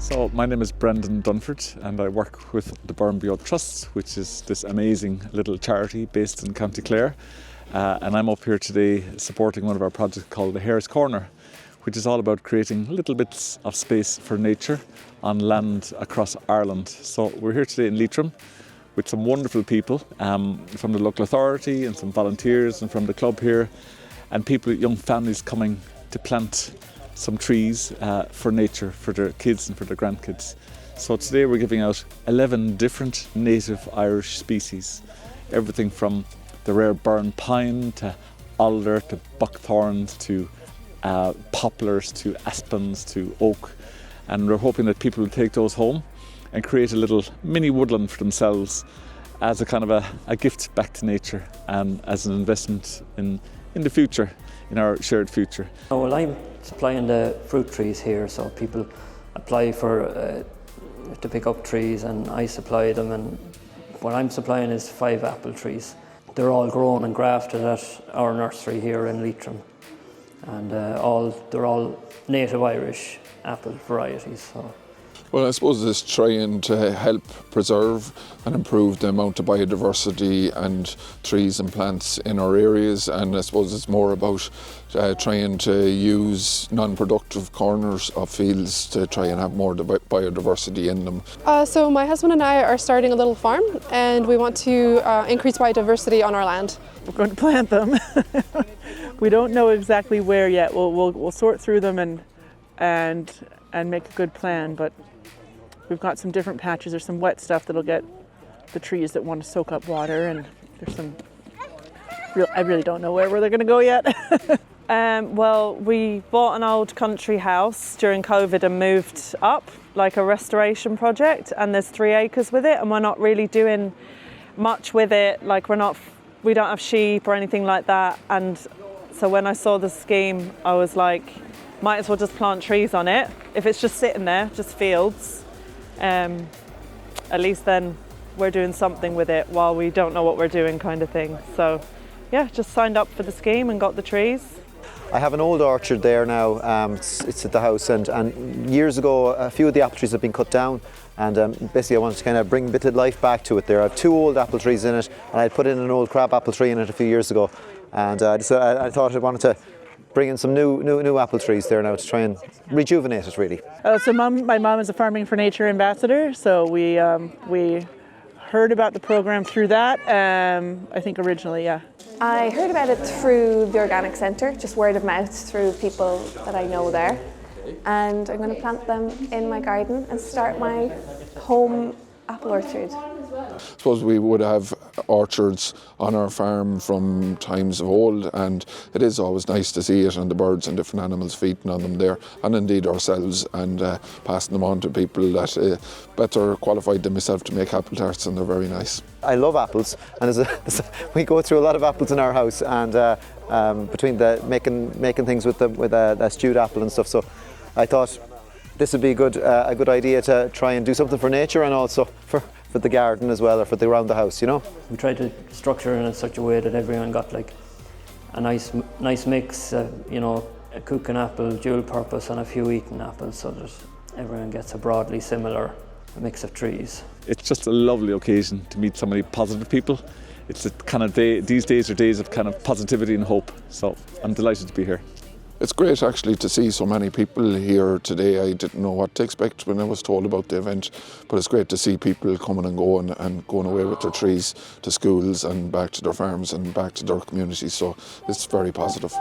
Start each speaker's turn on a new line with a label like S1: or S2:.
S1: So my name is Brendan Dunford and I work with the Burren Trust, which is this amazing little charity based in County Clare. And I'm up here today supporting one of our projects called the Hare's Corner, which is all about creating little bits of space for nature on land across Ireland. So we're here today in Leitrim with some wonderful people from the local authority and some volunteers and from the club here, and people, young families coming to plant some trees for nature, for their kids and for their grandkids. So today we're giving out 11 different native Irish species, everything from the rare Burren pine to alder to buckthorns to poplars to aspens to oak, and we're hoping that people will take those home and create a little mini woodland for themselves as a kind of a gift back to nature and as an investment in the future, in our shared future.
S2: Oh, well, I'm supplying the fruit trees here, so people apply for to pick up trees and I supply them, and what I'm supplying is 5 apple trees. They're all grown and grafted at our nursery here in Leitrim, and they're all native Irish apple varieties. So.
S3: Well, I suppose it's trying to help preserve and improve the amount of biodiversity and trees and plants in our areas, and I suppose it's more about trying to use non-productive corners of fields to try and have more biodiversity in them.
S4: So my husband and I are starting a little farm and we want to increase biodiversity on our land.
S5: We're going to plant them. We don't know exactly where yet. We'll sort through them and make a good plan, but we've got some different patches. There's some wet stuff that'll get the trees that want to soak up water, and there's some I really don't know where they're going to go yet. Well, we bought an old country house during COVID and moved up, like a restoration project, and there's 3 acres with it, and we're not really doing much with it. Like we don't have sheep or anything like that, and so when I saw the scheme, I was like, might as well just plant trees on it. If it's just sitting there, just fields, at least then we're doing something with it while we don't know what we're doing, kind of thing. So yeah, just signed up for the scheme and got the trees.
S6: I have an old orchard there now, it's at the house, and years ago a few of the apple trees have been cut down, and basically I wanted to kind of bring a bit of life back to it there. I have 2 old apple trees in it, and I put in an old crab apple tree in it a few years ago, and I thought I wanted to bring in some new apple trees there now to try and rejuvenate it, really.
S5: So my mom is a Farming for Nature ambassador, so we heard about the program through that, I think originally, yeah.
S4: I heard about it through the Organic Centre, just word of mouth through people that I know there. And I'm going to plant them in my garden and start my home apple orchard.
S3: I suppose we would have orchards on our farm from times of old, and it is always nice to see it and the birds and different animals feeding on them there, and indeed ourselves, and passing them on to people that better qualified than myself to make apple tarts, and they're very nice.
S6: I love apples, and we go through a lot of apples in our house, and between making things with a stewed apple and stuff, so I thought this would be a good idea to try and do something for nature and also for the garden as well, or for around the house, you know.
S2: We tried to structure it in such a way that everyone got like a nice mix, you know, a cooking apple, dual purpose, and a few eating apples, so that everyone gets a broadly similar mix of trees.
S1: It's just a lovely occasion to meet so many positive people. It's a kind of day, these days are days of kind of positivity and hope, so I'm delighted to be here.
S3: It's great actually to see so many people here today. I didn't know what to expect when I was told about the event, but it's great to see people coming and going away with their trees to schools and back to their farms and back to their communities, so it's very positive.